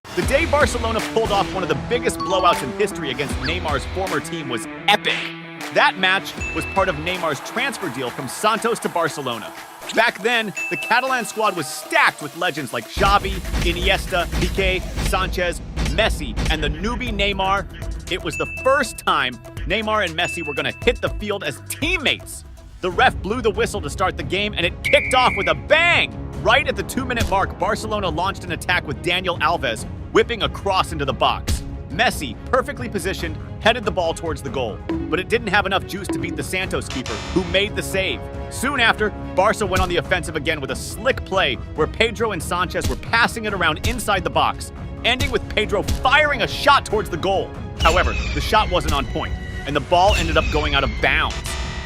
The day Barcelona pulled off one of the biggest blowouts in history against Neymar's former team was epic. That match was part of Neymar's transfer deal from Santos to Barcelona. Back then, the Catalan squad was stacked with legends like Xavi, Iniesta, Piqué, Sanchez, Messi, and the newbie Neymar. It was the first time Neymar and Messi were going to hit the field as teammates. The ref blew the whistle to start the game, and it kicked off with a bang! Right at the 2-minute mark, Barcelona launched an attack with Daniel Alves whipping a cross into the box. Messi, perfectly positioned, headed the ball towards the goal, but it didn't have enough juice to beat the Santos keeper, who made the save. Soon after, Barca went on the offensive again with a slick play where Pedro and Sanchez were passing it around inside the box, ending with Pedro firing a shot towards the goal. However, the shot wasn't on point, and the ball ended up going out of bounds.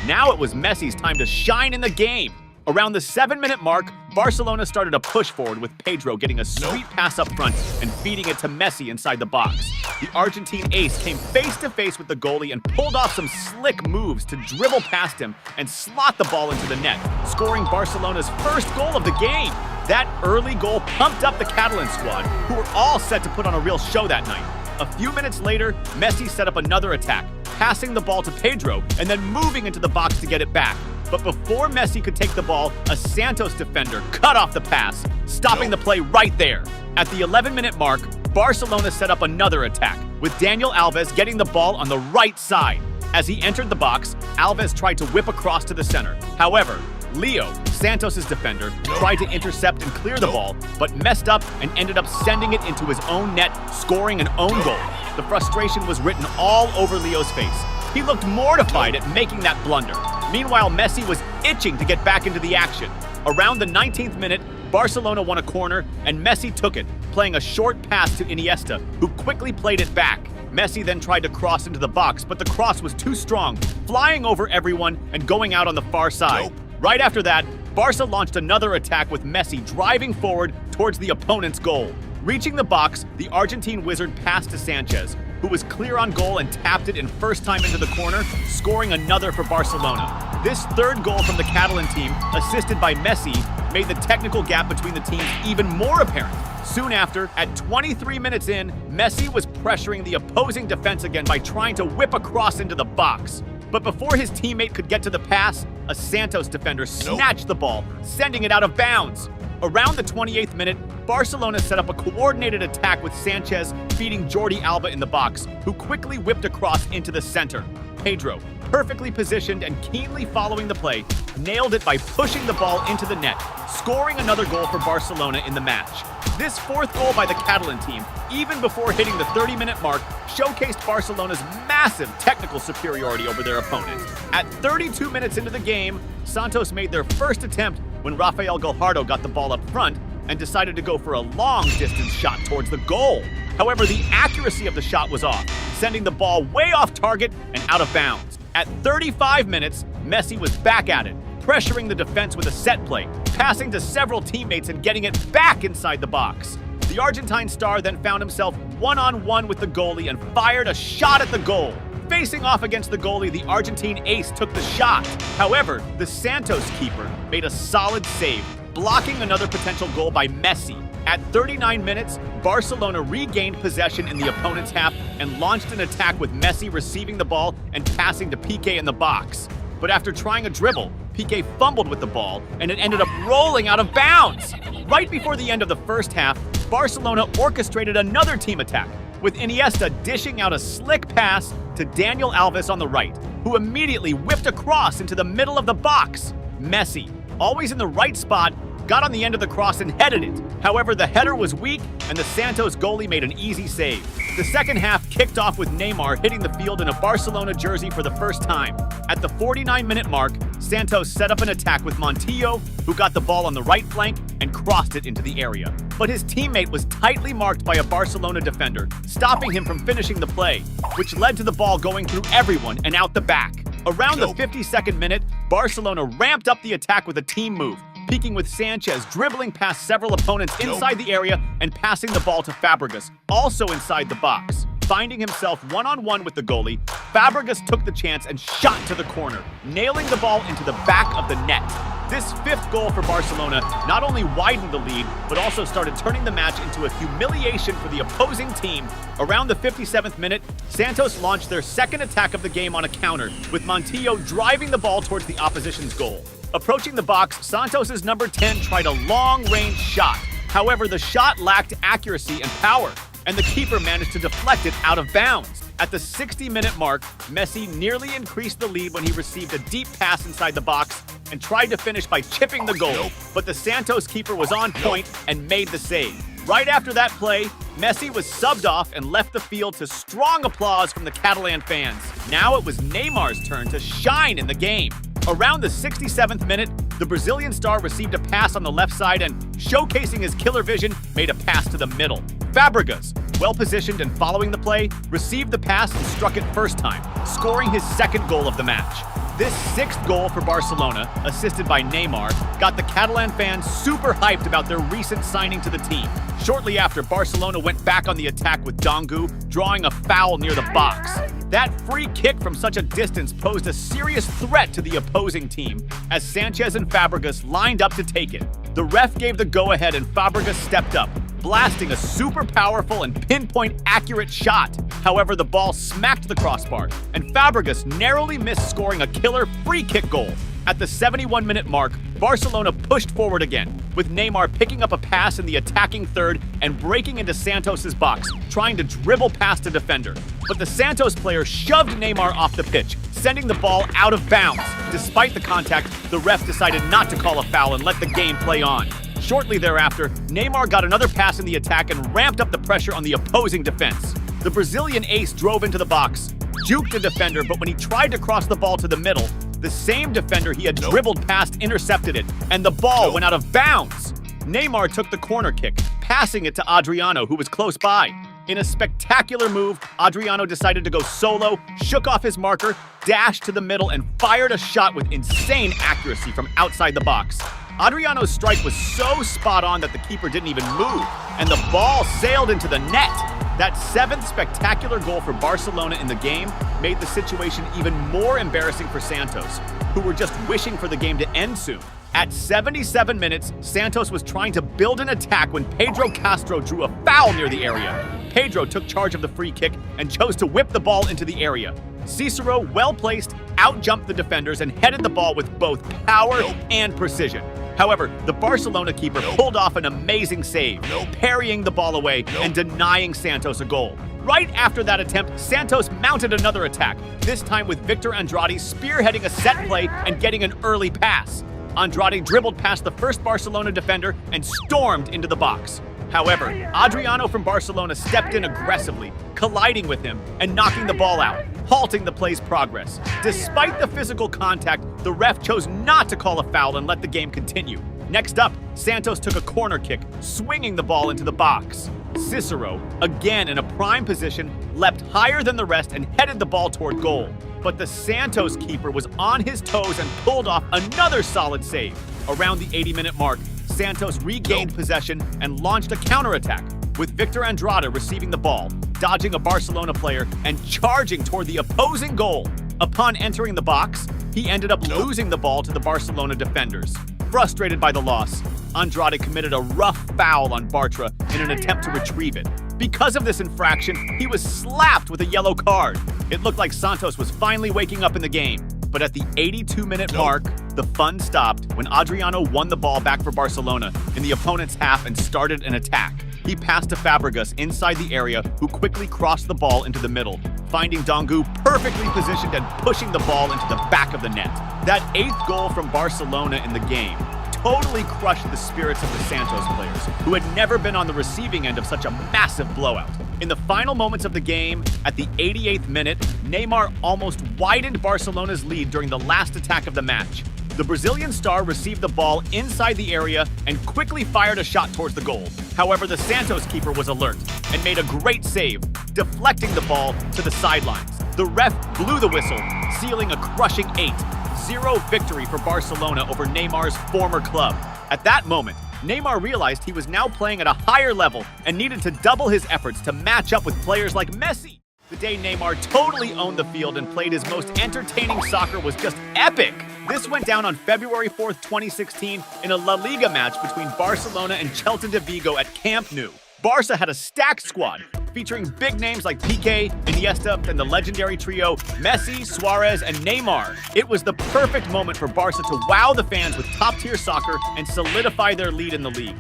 Now it was Messi's time to shine in the game. Around the 7-minute mark, Barcelona started a push forward with Pedro getting a sweet pass up front and feeding it to Messi inside the box. The Argentine ace came face-to-face with the goalie and pulled off some slick moves to dribble past him and slot the ball into the net, scoring Barcelona's first goal of the game. That early goal pumped up the Catalan squad, who were all set to put on a real show that night. A few minutes later, Messi set up another attack, passing the ball to Pedro and then moving into the box to get it back. But before Messi could take the ball, a Santos defender cut off the pass, stopping the play right there. At the 11-minute mark, Barcelona set up another attack, with Daniel Alves getting the ball on the right side. As he entered the box, Alves tried to whip across to the center. However, Leo, Santos' defender, tried to intercept and clear the ball, but messed up and ended up sending it into his own net, scoring an own goal. The frustration was written all over Leo's face. He looked mortified at making that blunder. Meanwhile, Messi was itching to get back into the action. Around the 19th minute, Barcelona won a corner, and Messi took it, playing a short pass to Iniesta, who quickly played it back. Messi then tried to cross into the box, but the cross was too strong, flying over everyone and going out on the far side. Right after that, Barca launched another attack with Messi driving forward towards the opponent's goal. Reaching the box, the Argentine wizard passed to Sanchez, who was clear on goal and tapped it in first time into the corner, scoring another for Barcelona. This third goal from the Catalan team, assisted by Messi, made the technical gap between the teams even more apparent. Soon after, at 23 minutes in, Messi was pressuring the opposing defense again by trying to whip a cross into the box. But before his teammate could get to the pass, a Santos defender snatched the ball, sending it out of bounds. Around the 28th minute, Barcelona set up a coordinated attack with Sanchez feeding Jordi Alba in the box, who quickly whipped across into the center. Pedro, perfectly positioned and keenly following the play, nailed it by pushing the ball into the net, scoring another goal for Barcelona in the match. This fourth goal by the Catalan team, even before hitting the 30-minute mark, showcased Barcelona's massive technical superiority over their opponents. At 32 minutes into the game, Santos made their first attempt when Rafael Guajardo got the ball up front and decided to go for a long-distance shot towards the goal. However, the accuracy of the shot was off, sending the ball way off target and out of bounds. At 35 minutes, Messi was back at it, pressuring the defense with a set play, passing to several teammates and getting it back inside the box. The Argentine star then found himself one-on-one with the goalie and fired a shot at the goal. Facing off against the goalie, the Argentine ace took the shot. However, the Santos keeper made a solid save, blocking another potential goal by Messi. At 39 minutes, Barcelona regained possession in the opponent's half and launched an attack with Messi receiving the ball and passing to Piqué in the box. But after trying a dribble, Piqué fumbled with the ball and it ended up rolling out of bounds. Right before the end of the first half, Barcelona orchestrated another team attack, with Iniesta dishing out a slick pass to Daniel Alves on the right, who immediately whipped a cross into the middle of the box. Messi, always in the right spot, got on the end of the cross and headed it. However, the header was weak and the Santos goalie made an easy save. The second half kicked off with Neymar hitting the field in a Barcelona jersey for the first time. At the 49-minute mark, Santos set up an attack with Montijo, who got the ball on the right flank and crossed it into the area. But his teammate was tightly marked by a Barcelona defender, stopping him from finishing the play, which led to the ball going through everyone and out the back. Around the 52nd minute, Barcelona ramped up the attack with a team move, peaking with Sanchez dribbling past several opponents inside the area and passing the ball to Fabregas, also inside the box. Finding himself one-on-one with the goalie, Fabregas took the chance and shot to the corner, nailing the ball into the back of the net. This fifth goal for Barcelona not only widened the lead, but also started turning the match into a humiliation for the opposing team. Around the 57th minute, Santos launched their second attack of the game on a counter, with Montijo driving the ball towards the opposition's goal. Approaching the box, Santos' number 10 tried a long-range shot. However, the shot lacked accuracy and power, and the keeper managed to deflect it out of bounds. At the 60-minute mark, Messi nearly increased the lead when he received a deep pass inside the box and tried to finish by chipping the goal, but the Santos keeper was on point and made the save. Right after that play, Messi was subbed off and left the field to strong applause from the Catalan fans. Now it was Neymar's turn to shine in the game. Around the 67th minute, the Brazilian star received a pass on the left side and, showcasing his killer vision, made a pass to the middle. Fabregas, well-positioned and following the play, received the pass and struck it first time, scoring his second goal of the match. This sixth goal for Barcelona, assisted by Neymar, got the Catalan fans super hyped about their recent signing to the team. Shortly after, Barcelona went back on the attack with Dongu, drawing a foul near the box. That free kick from such a distance posed a serious threat to the opposing team, as Sanchez and Fabregas lined up to take it. The ref gave the go-ahead and Fabregas stepped up, blasting a super powerful and pinpoint accurate shot. However, the ball smacked the crossbar, and Fabregas narrowly missed scoring a killer free kick goal. At the 71-minute mark, Barcelona pushed forward again, with Neymar picking up a pass in the attacking third and breaking into Santos' box, trying to dribble past a defender. But the Santos player shoved Neymar off the pitch, sending the ball out of bounds. Despite the contact, the ref decided not to call a foul and let the game play on. Shortly thereafter, Neymar got another pass in the attack and ramped up the pressure on the opposing defense. The Brazilian ace drove into the box, juked a defender, but when he tried to cross the ball to the middle, the same defender he had dribbled past intercepted it, and the ball went out of bounds. Neymar took the corner kick, passing it to Adriano, who was close by. In a spectacular move, Adriano decided to go solo, shook off his marker, dashed to the middle, and fired a shot with insane accuracy from outside the box. Adriano's strike was so spot on that the keeper didn't even move, and the ball sailed into the net. That seventh spectacular goal for Barcelona in the game made the situation even more embarrassing for Santos, who were just wishing for the game to end soon. At 77 minutes, Santos was trying to build an attack when Pedro Castro drew a foul near the area. Pedro took charge of the free kick and chose to whip the ball into the area. Cicero, well-placed, out-jumped the defenders and headed the ball with both power and precision. However, the Barcelona keeper pulled off an amazing save, parrying the ball away and denying Santos a goal. Right after that attempt, Santos mounted another attack, this time with Victor Andrade spearheading a set play and getting an early pass. Andrade dribbled past the first Barcelona defender and stormed into the box. However, Adriano from Barcelona stepped in aggressively, colliding with him and knocking the ball out, halting the play's progress. Despite the physical contact, the ref chose not to call a foul and let the game continue. Next up, Santos took a corner kick, swinging the ball into the box. Cicero, again in a prime position, leapt higher than the rest and headed the ball toward goal. But the Santos keeper was on his toes and pulled off another solid save. Around the 80-minute mark, Santos regained possession and launched a counterattack, with Victor Andrade receiving the ball, dodging a Barcelona player, and charging toward the opposing goal. Upon entering the box, he ended up losing the ball to the Barcelona defenders. Frustrated by the loss, Andrade committed a rough foul on Bartra in an attempt to retrieve it. Because of this infraction, he was slapped with a yellow card. It looked like Santos was finally waking up in the game. But at the 82-minute mark, the fun stopped when Adriano won the ball back for Barcelona in the opponent's half and started an attack. He passed to Fabregas inside the area, who quickly crossed the ball into the middle, finding Dongu perfectly positioned and pushing the ball into the back of the net. That eighth goal from Barcelona in the game totally crushed the spirits of the Santos players, who had never been on the receiving end of such a massive blowout. In the final moments of the game, at the 88th minute, Neymar almost widened Barcelona's lead during the last attack of the match. The Brazilian star received the ball inside the area and quickly fired a shot towards the goal. However, the Santos keeper was alert and made a great save, deflecting the ball to the sidelines. The ref blew the whistle, sealing a crushing 8-0 victory for Barcelona over Neymar's former club. At that moment, Neymar realized he was now playing at a higher level and needed to double his efforts to match up with players like Messi. The day Neymar totally owned the field and played his most entertaining soccer was just epic. This went down on February 4th, 2016 in a La Liga match between Barcelona and Celta de Vigo at Camp Nou. Barca had a stacked squad, featuring big names like Piqué, Iniesta, and the legendary trio Messi, Suarez, and Neymar. It was the perfect moment for Barca to wow the fans with top-tier soccer and solidify their lead in the league.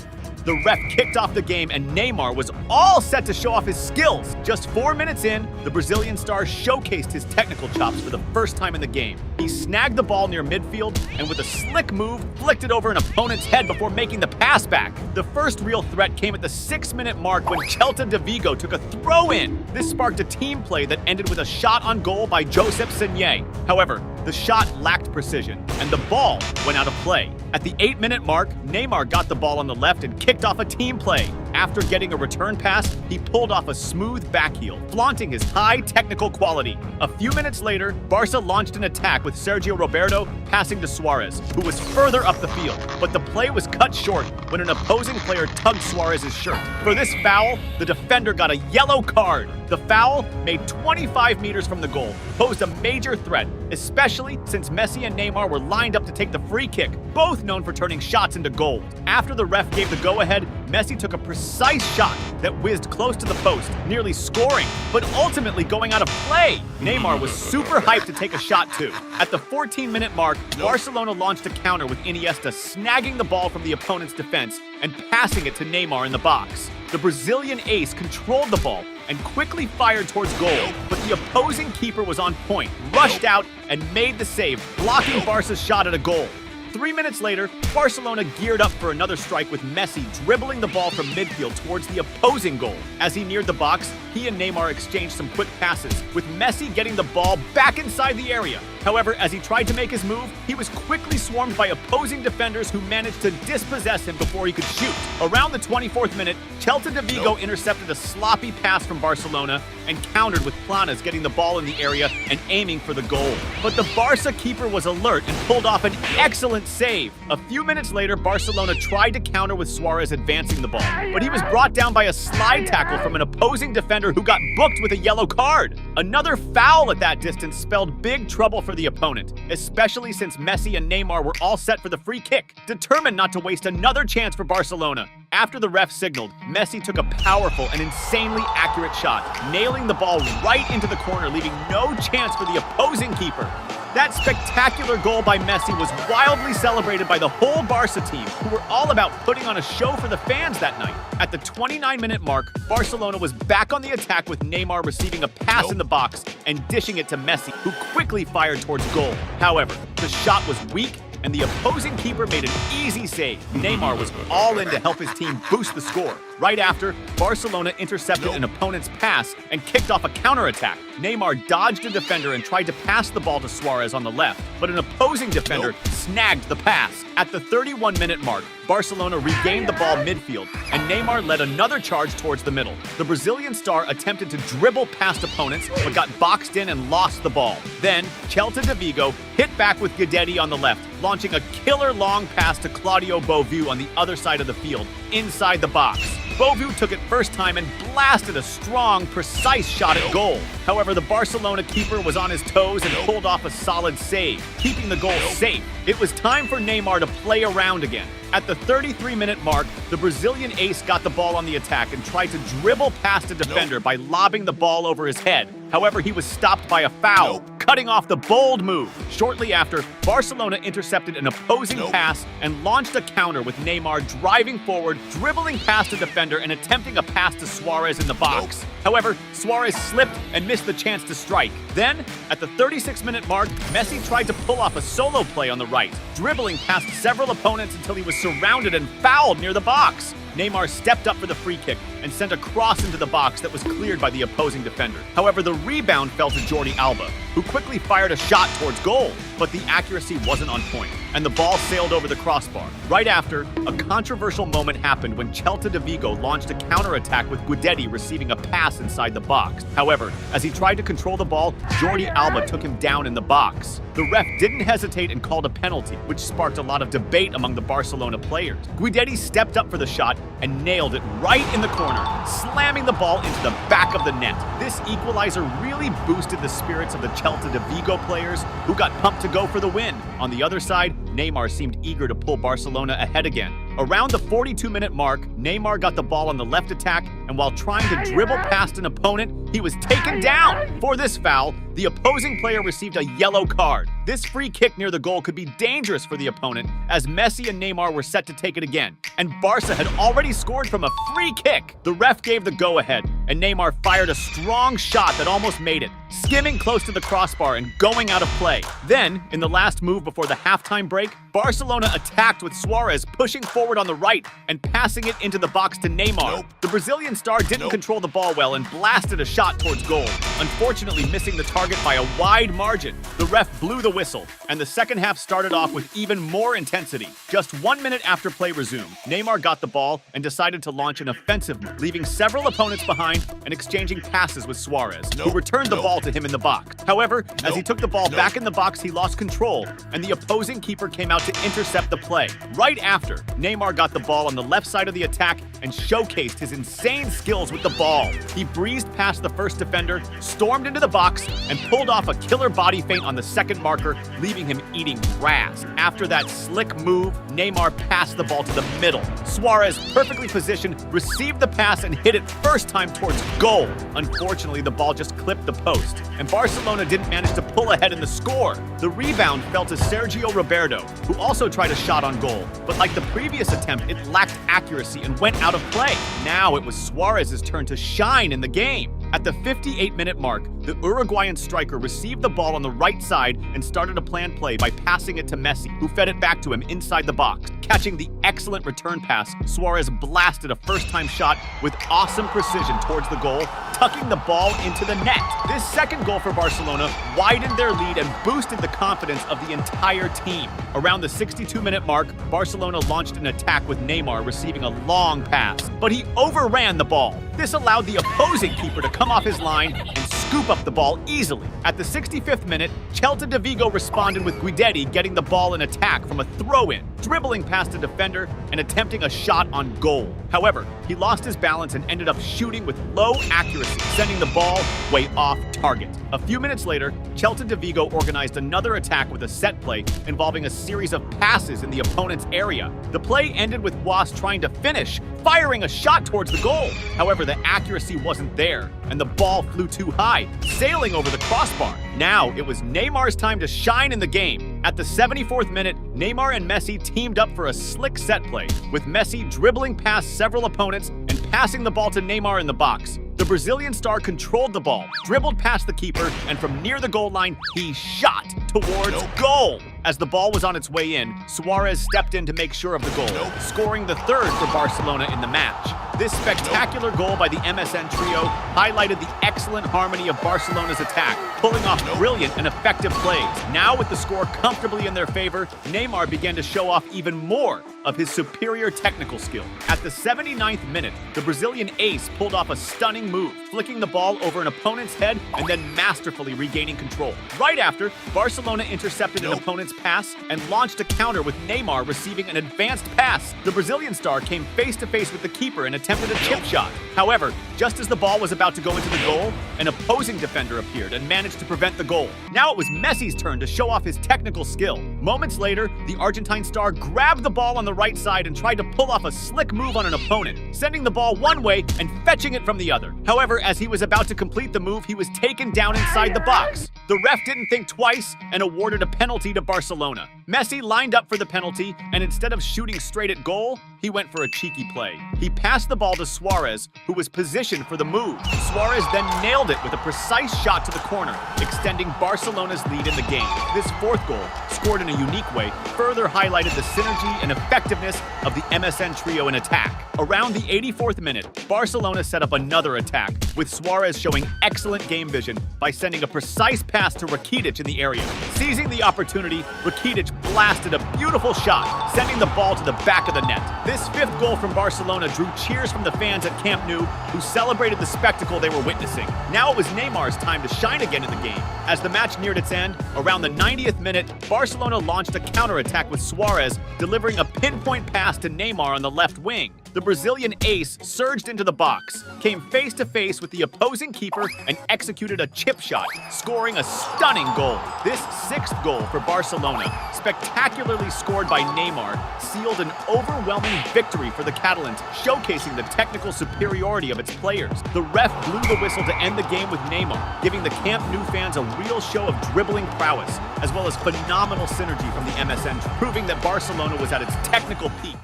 The ref kicked off the game and Neymar was all set to show off his skills. Just 4 minutes in, the Brazilian star showcased his technical chops for the first time in the game. He snagged the ball near midfield and with a slick move, flicked it over an opponent's head before making the pass back. The first real threat came at the 6-minute mark when Celta de Vigo took a throw-in. This sparked a team play that ended with a shot on goal by Josep Senye. However, the shot lacked precision, and the ball went out of play. At the 8-minute mark, Neymar got the ball on the left and kicked off a team play. After getting a return pass, he pulled off a smooth backheel, flaunting his high technical quality. A few minutes later, Barca launched an attack with Sergio Roberto passing to Suarez, who was further up the field. But the play was cut short when an opposing player tugged Suarez's shirt. For this foul, the defender got a yellow card. The foul, made 25 meters from the goal, posed a major threat, especially since Messi and Neymar were lined up to take the free kick, both known for turning shots into goals. After the ref gave the go-ahead, Messi took a precise shot that whizzed close to the post, nearly scoring, but ultimately going out of play. Neymar was super hyped to take a shot too. At the 14-minute mark, Barcelona launched a counter with Iniesta snagging the ball from the opponent's defense and passing it to Neymar in the box. The Brazilian ace controlled the ball and quickly fired towards goal, but the opposing keeper was on point, rushed out, and made the save, blocking Barca's shot at a goal. 3 minutes later, Barcelona geared up for another strike with Messi dribbling the ball from midfield towards the opposing goal. As he neared the box, he and Neymar exchanged some quick passes, with Messi getting the ball back inside the area. However, as he tried to make his move, he was quickly swarmed by opposing defenders who managed to dispossess him before he could shoot. Around the 24th minute, Celta de Vigo intercepted a sloppy pass from Barcelona and countered with Planas getting the ball in the area and aiming for the goal. But the Barca keeper was alert and pulled off an excellent save. A few minutes later, Barcelona tried to counter with Suarez advancing the ball, but he was brought down by a slide tackle from an opposing defender who got booked with a yellow card. Another foul at that distance spelled big trouble for the opponent, especially since Messi and Neymar were all set for the free kick, determined not to waste another chance for Barcelona. After the ref signaled, Messi took a powerful and insanely accurate shot, nailing the ball right into the corner, leaving no chance for the opposing keeper. That spectacular goal by Messi was wildly celebrated by the whole Barca team, who were all about putting on a show for the fans that night. At the 29-minute mark, Barcelona was back on the attack with Neymar receiving a pass in the box and dishing it to Messi, who quickly fired towards goal. However, the shot was weak and the opposing keeper made an easy save. Neymar was all in to help his team boost the score. Right after, Barcelona intercepted an opponent's pass and kicked off a counterattack. Neymar dodged a defender and tried to pass the ball to Suarez on the left, but an opposing defender snagged the pass. At the 31-minute mark, Barcelona regained the ball midfield, and Neymar led another charge towards the middle. The Brazilian star attempted to dribble past opponents, but got boxed in and lost the ball. Then, Celta de Vigo hit back with Guedetti on the left, launching a killer long pass to Claudio Bovu on the other side of the field, inside the box. Bovu took it first time and blasted a strong, precise shot at goal. However, the Barcelona keeper was on his toes and pulled off a solid save, keeping the goal safe. It was time for Neymar to play around again. At the 33-minute mark, the Brazilian ace got the ball on the attack and tried to dribble past a defender by lobbing the ball over his head. However, he was stopped by a foul, cutting off the bold move. Shortly after, Barcelona intercepted an opposing pass and launched a counter with Neymar driving forward, dribbling past a defender and attempting a pass to Suarez in the box. However, Suarez slipped and missed the chance to strike. Then, at the 36-minute mark, Messi tried to pull off a solo play on the right, dribbling past several opponents until he was surrounded and fouled near the box. Neymar stepped up for the free kick and sent a cross into the box that was cleared by the opposing defender. However, the rebound fell to Jordi Alba, who quickly fired a shot towards goal, but the accuracy wasn't on point. and the ball sailed over the crossbar. Right after, a controversial moment happened when Celta de Vigo launched a counterattack with Guidetti receiving a pass inside the box. However, as he tried to control the ball, Jordi Alba took him down in the box. The ref didn't hesitate and called a penalty, which sparked a lot of debate among the Barcelona players. Guidetti stepped up for the shot and nailed it right in the corner, slamming the ball into the back of the net. This equalizer really boosted the spirits of the Celta de Vigo players, who got pumped to go for the win. On the other side, Neymar seemed eager to pull Barcelona ahead again. Around the 42-minute mark, Neymar got the ball on the left attack, and while trying to dribble past an opponent, he was taken down. For this foul, the opposing player received a yellow card. This free kick near the goal could be dangerous for the opponent, as Messi and Neymar were set to take it again, and Barca had already scored from a free kick. The ref gave the go-ahead, and Neymar fired a strong shot that almost made it, skimming close to the crossbar and going out of play. Then, in the last move before the halftime break, Barcelona attacked with Suarez pushing forward on the right and passing it into the box to Neymar. The Brazilian star didn't control the ball well and blasted a shot towards goal, unfortunately missing the target by a wide margin. The ref blew the whistle, and the second half started off with even more intensity. Just 1 minute after play resumed, Neymar got the ball and decided to launch an offensive move, leaving several opponents behind and exchanging passes with Suarez, who returned the ball to him in the box. However, as he took the ball back in the box, he lost control, and the opposing keeper came out to intercept the play. Right after, Neymar got the ball on the left side of the attack and showcased his insane skills with the ball. He breezed past the first defender, stormed into the box, and pulled off a killer body feint on the second marker, leaving him eating grass. After that slick move, Neymar passed the ball to the middle. Suarez, perfectly positioned, received the pass and hit it first time towards goal. Unfortunately, the ball just clipped the post, and Barcelona didn't manage to pull ahead in the score. The rebound fell to Sergio Roberto, who also tried a shot on goal, but like the previous attempt, it lacked accuracy and went out of play. Now it was Suarez's turn to shine in the game. At the 58-minute mark, the Uruguayan striker received the ball on the right side and started a planned play by passing it to Messi, who fed it back to him inside the box. Catching the excellent return pass, Suarez blasted a first-time shot with awesome precision towards the goal, tucking the ball into the net. This second goal for Barcelona widened their lead and boosted the confidence of the entire team. Around the 62-minute mark, Barcelona launched an attack with Neymar receiving a long pass, but he overran the ball. This allowed the opposing keeper to come off his line and scoop up the ball easily. At the 65th minute, Celta de Vigo responded with Guidetti getting the ball in attack from a throw-in, dribbling past a defender and attempting a shot on goal. However, he lost his balance and ended up shooting with low accuracy, sending the ball way off target. A few minutes later, Celta de Vigo organized another attack with a set play involving a series of passes in the opponent's area. The play ended with Was trying to finish, firing a shot towards the goal. However, the accuracy wasn't there, and the ball flew too high, sailing over the crossbar. Now, it was Neymar's time to shine in the game. At the 74th minute, Neymar and Messi teamed up for a slick set play, with Messi dribbling past several opponents and passing the ball to Neymar in the box. The Brazilian star controlled the ball, dribbled past the keeper, and from near the goal line, he shot towards goal. As the ball was on its way in, Suarez stepped in to make sure of the goal, scoring the third for Barcelona in the match. This spectacular goal by the MSN trio highlighted the excellent harmony of Barcelona's attack, pulling off brilliant and effective plays. Now, with the score comfortably in their favor, Neymar began to show off even more of his superior technical skill. At the 79th minute, the Brazilian ace pulled off a stunning move, flicking the ball over an opponent's head and then masterfully regaining control. Right after, Barcelona intercepted an opponent's pass and launched a counter with Neymar receiving an advanced pass. The Brazilian star came face-to-face with the keeper and attempted a chip shot. However, just as the ball was about to go into the goal, an opposing defender appeared and managed to prevent the goal. Now it was Messi's turn to show off his technical skill. Moments later, the Argentine star grabbed the ball on the right side and tried to pull off a slick move on an opponent, sending the ball one way and fetching it from the other. However, as he was about to complete the move, he was taken down inside the box. The ref didn't think twice and awarded a penalty to Barcelona. Messi lined up for the penalty, and instead of shooting straight at goal, he went for a cheeky play. He passed the ball to Suarez, who was positioned for the move. Suarez then nailed it with a precise shot to the corner, extending Barcelona's lead in the game. This fourth goal, scored in a unique way, further highlighted the synergy and effectiveness of the MSN trio in attack. Around the 84th minute, Barcelona set up another attack, with Suarez showing excellent game vision by sending a precise pass to Rakitic in the area. Seizing the opportunity, Rakitic blasted a beautiful shot, sending the ball to the back of the net. This fifth goal from Barcelona drew cheers from the fans at Camp Nou, who celebrated the spectacle they were witnessing. Now it was Neymar's time to shine again in the game. As the match neared its end, around the 90th minute, Barcelona launched a counterattack with Suarez, delivering a pinpoint pass to Neymar on the left wing. The Brazilian ace surged into the box, came face-to-face with the opposing keeper, and executed a chip shot, scoring a stunning goal. This sixth goal for Barcelona, spectacularly scored by Neymar, sealed an overwhelming victory for the Catalans, showcasing the technical superiority of its players. The ref blew the whistle to end the game with Neymar, giving the Camp Nou fans a real show of dribbling prowess, as well as phenomenal synergy from the MSN, proving that Barcelona was at its technical peak.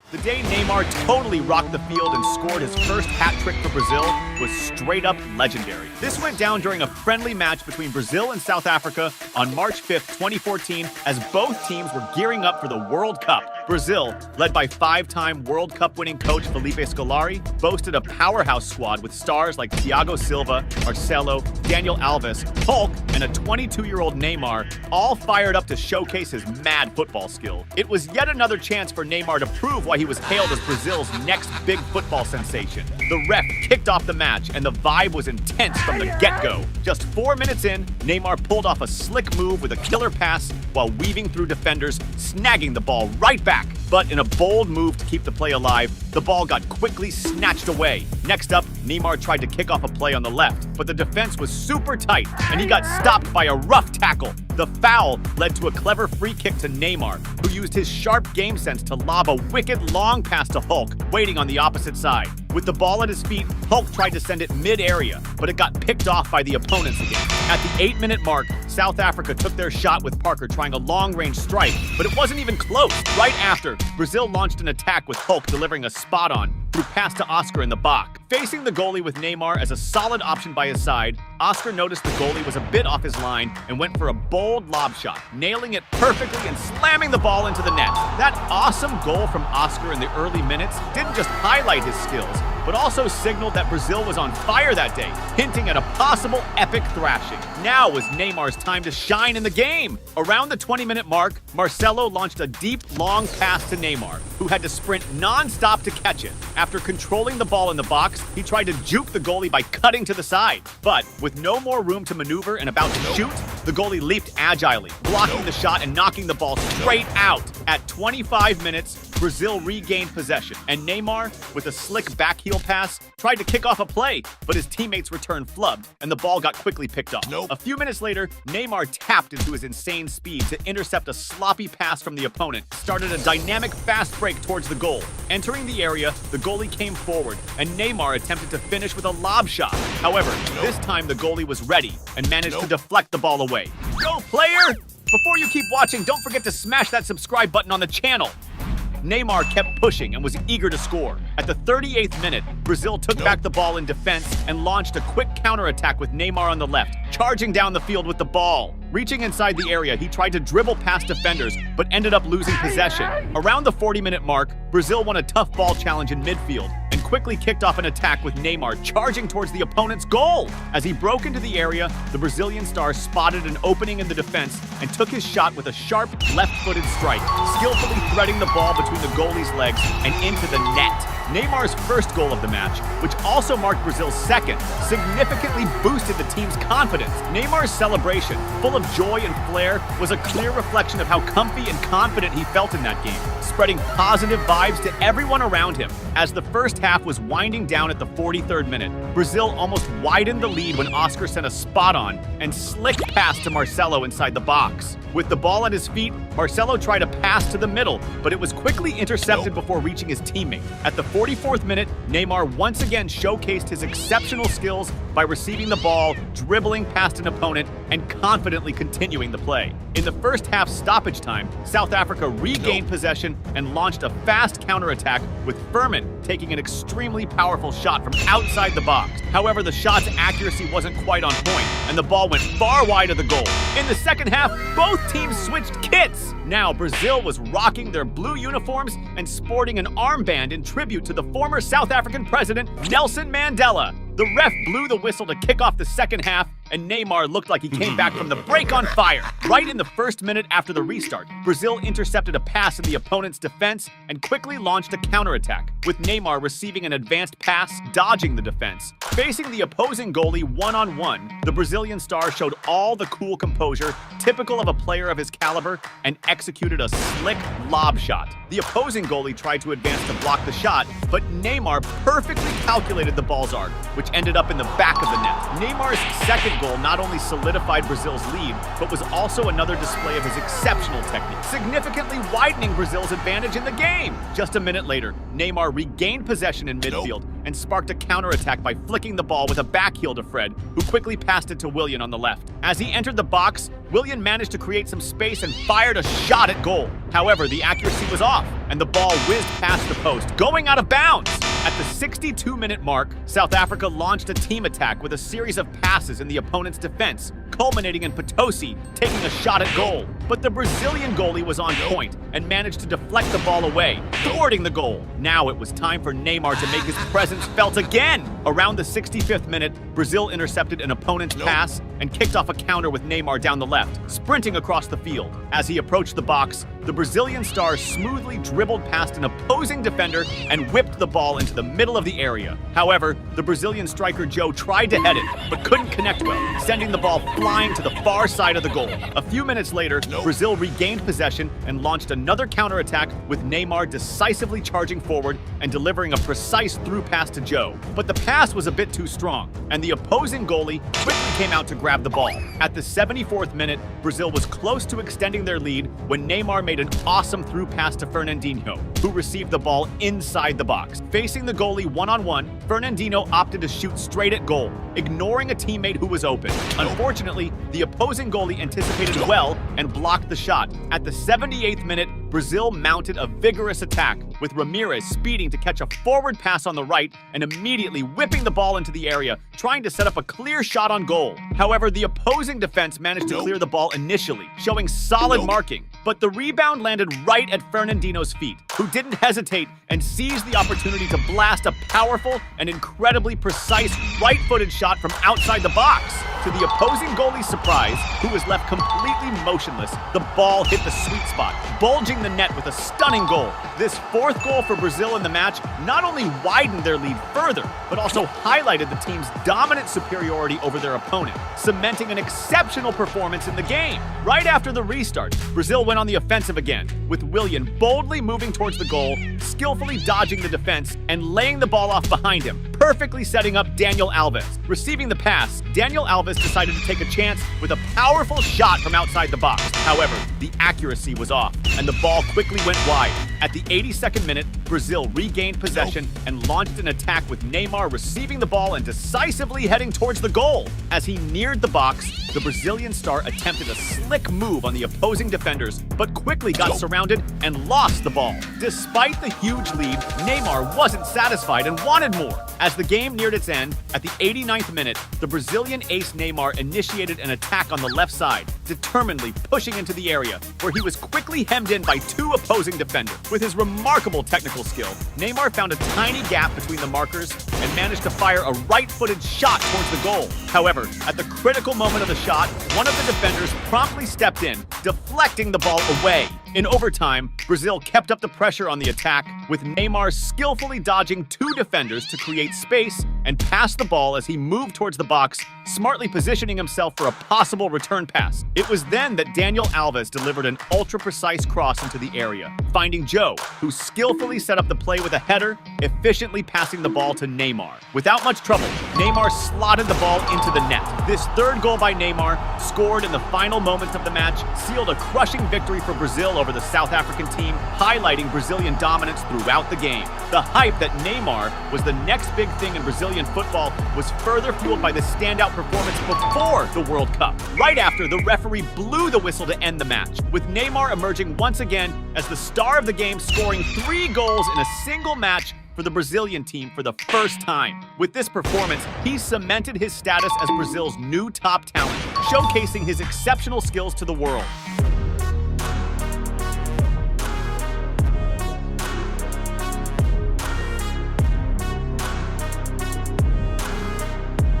The day Neymar totally rocked the field and scored his first hat trick for Brazil was straight up legendary. This went down during a friendly match between Brazil and South Africa on March 5th, 2014, as both teams were gearing up for the World Cup. Brazil, led by five-time World Cup winning coach Felipe Scolari, boasted a powerhouse squad with stars like Thiago Silva, Marcelo, Daniel Alves, Hulk, and a 22-year-old Neymar, all fired up to showcase his mad football skill. It was yet another chance for Neymar to prove why he was hailed as Brazil's next big football sensation. The ref kicked off the match, and the vibe was intense from the get-go. Just 4 minutes in, Neymar pulled off a slick move with a killer pass while weaving through defenders, snagging the ball right back. But in a bold move to keep the play alive, the ball got quickly snatched away. Next up, Neymar tried to kick off a play on the left, but the defense was super tight, and he got stopped by a rough tackle. The foul led to a clever free kick to Neymar, who used his sharp game sense to lob a wicked long pass to Hulk, waiting on the opposite side. With the ball at his feet, Hulk tried to send it mid-area, but it got picked off by the opponents again. At the 8-minute mark, South Africa took their shot with Parker trying a long-range strike, but it wasn't even close. Right after, Brazil launched an attack with Hulk delivering a spot-on through pass to Oscar in the box. Facing the goalie with Neymar as a solid option by his side, Oscar noticed the goalie was a bit off his line and went for a bold lob shot, nailing it perfectly and slamming the ball into the net. That awesome goal from Oscar in the early minutes didn't just highlight his skills, but also signaled that Brazil was on fire that day, hinting at a possible epic thrashing. Now was Neymar's time to shine in the game. Around the 20-minute mark, Marcelo launched a deep, long pass to Neymar, who had to sprint non-stop to catch it. After controlling the ball in the box, he tried to juke the goalie by cutting to the side. But with no more room to maneuver and about to shoot, the goalie leaped agilely, blocking the shot and knocking the ball straight out. At 25 minutes, Brazil regained possession, and Neymar, with a slick back heel pass, tried to kick off a play, but his teammates returned flubbed, and the ball got quickly picked off. A few minutes later, Neymar tapped into his insane speed to intercept a sloppy pass from the opponent, started a dynamic fast break towards the goal. Entering the area, the goalie came forward, and Neymar attempted to finish with a lob shot. However, this time the goalie was ready and managed to deflect the ball away. Go, player! Before you keep watching, don't forget to smash that subscribe button on the channel. Neymar kept pushing and was eager to score. At the 38th minute, Brazil took back the ball in defense and launched a quick counterattack with Neymar on the left, charging down the field with the ball. Reaching inside the area, he tried to dribble past defenders, but ended up losing possession. Around the 40-minute mark, Brazil won a tough ball challenge in midfield and quickly kicked off an attack with Neymar charging towards the opponent's goal. As he broke into the area, the Brazilian star spotted an opening in the defense and took his shot with a sharp left-footed strike, skillfully threading the ball between the goalie's legs and into the net. Neymar's first goal of the match, which also marked Brazil's second, significantly boosted the team's confidence. Neymar's celebration, full of joy and flair, was a clear reflection of how comfy and confident he felt in that game, spreading positive vibes to everyone around him. As the first half was winding down at the 43rd minute, Brazil almost widened the lead when Oscar sent a spot-on and slick pass to Marcelo inside the box. With the ball at his feet, Marcelo tried a pass to the middle, but it was quickly intercepted before reaching his teammate. At the 44th minute, Neymar once again showcased his exceptional skills by receiving the ball, dribbling past an opponent, and confidently continuing the play. In the first half stoppage time, South Africa regained possession and launched a fast counterattack with Furman taking an extremely powerful shot from outside the box. However, the shot's accuracy wasn't quite on point, and the ball went far wide of the goal. In the second half, both teams switched kits. Now, Brazil was rocking their blue uniforms and sporting an armband in tribute to the former South African president, Nelson Mandela. The ref blew the whistle to kick off the second half, and Neymar looked like he came back from the break on fire. Right in the first minute after the restart, Brazil intercepted a pass in the opponent's defense and quickly launched a counterattack, with Neymar receiving an advanced pass, dodging the defense. Facing the opposing goalie one-on-one, the Brazilian star showed all the cool composure typical of a player of his caliber and executed a slick lob shot. The opposing goalie tried to advance to block the shot, but Neymar perfectly calculated the ball's arc, which ended up in the back of the net. Neymar's second goal not only solidified Brazil's lead, but was also another display of his exceptional technique, significantly widening Brazil's advantage in the game. Just a minute later, Neymar regained possession in midfield and sparked a counterattack by flicking the ball with a backheel to Fred, who quickly passed it to Willian on the left. As he entered the box, Willian managed to create some space and fired a shot at goal. However, the accuracy was off, and the ball whizzed past the post, going out of bounds. At the 62-minute mark, South Africa launched a team attack with a series of passes in the opponent's defense, culminating in Potosi taking a shot at goal. But the Brazilian goalie was on point and managed to deflect the ball away, thwarting the goal. Now it was time for Neymar to make his presence felt again. Around the 65th minute, Brazil intercepted an opponent's pass and kicked off a counter with Neymar down the left, sprinting across the field. As he approached the box, the Brazilian star smoothly dribbled past an opposing defender and whipped the ball into the middle of the area. However, the Brazilian striker Joe tried to head it, but couldn't connect well, sending the ball flying to the far side of the goal. A few minutes later, Brazil regained possession and launched another counterattack with Neymar decisively charging forward and delivering a precise through pass to Joe. But the pass was a bit too strong, and the opposing goalie quickly came out to grab the ball. At the 74th minute, Brazil was close to extending their lead when Neymar made an awesome through pass to Fernandinho, who received the ball inside the box. Facing the goalie one-on-one, Fernandinho opted to shoot straight at goal, ignoring a teammate who was open. Unfortunately, the opposing goalie anticipated well and blocked the shot. At the 78th minute, Brazil mounted a vigorous attack, with Ramirez speeding to catch a forward pass on the right and immediately whipping the ball into the area, trying to set up a clear shot on goal. However, the opposing defense managed to clear the ball initially, showing solid marking. But the rebound landed right at Fernandinho's feet, who didn't hesitate and seized the opportunity to blast a powerful and incredibly precise right-footed shot from outside the box. To the opposing goalie's surprise, who was left completely motionless, the ball hit the sweet spot, bulging the net with a stunning goal. This fourth goal for Brazil in the match not only widened their lead further, but also highlighted the team's dominant superiority over their opponent, cementing an exceptional performance in the game. Right after the restart, Brazil went on the offensive again, with Willian boldly moving towards the goal, skillfully dodging the defense, and laying the ball off behind him, perfectly setting up Daniel Alves. Receiving the pass, Daniel Alves decided to take a chance with a powerful shot from outside the box. However, the accuracy was off, and the ball quickly went wide. At the 82nd minute, Brazil regained possession and launched an attack with Neymar receiving the ball and decisively heading towards the goal. As he neared the box, the Brazilian star attempted a slick move on the opposing defenders, but quickly got surrounded and lost the ball. Despite the huge lead, Neymar wasn't satisfied and wanted more. As the game neared its end, at the 89th minute, the Brazilian ace Neymar initiated an attack on the left side, determinedly pushing into the area, where he was quickly hemmed in by two opposing defenders. With his remarkable technical skill, Neymar found a tiny gap between the markers and managed to fire a right-footed shot towards the goal. However, at the critical moment of the shot, one of the defenders promptly stepped in, deflecting the ball away. In overtime, Brazil kept up the pressure on the attack, with Neymar skillfully dodging two defenders to create space and pass the ball as he moved towards the box, smartly positioning himself for a possible return pass. It was then that Daniel Alves delivered an ultra-precise cross into the area, finding Joe, who skillfully set up the play with a header, efficiently passing the ball to Neymar. Without much trouble, Neymar slotted the ball into the net. This third goal by Neymar, scored in the final moments of the match, sealed a crushing victory for Brazil over the South African team, highlighting Brazilian dominance throughout the game. The hype that Neymar was the next big thing in Brazilian football was further fueled by the standout performance before the World Cup. Right after, the referee blew the whistle to end the match, with Neymar emerging once again as the star of the game, scoring 3 goals in a single match for the Brazilian team for the first time. With this performance, he cemented his status as Brazil's new top talent, showcasing his exceptional skills to the world.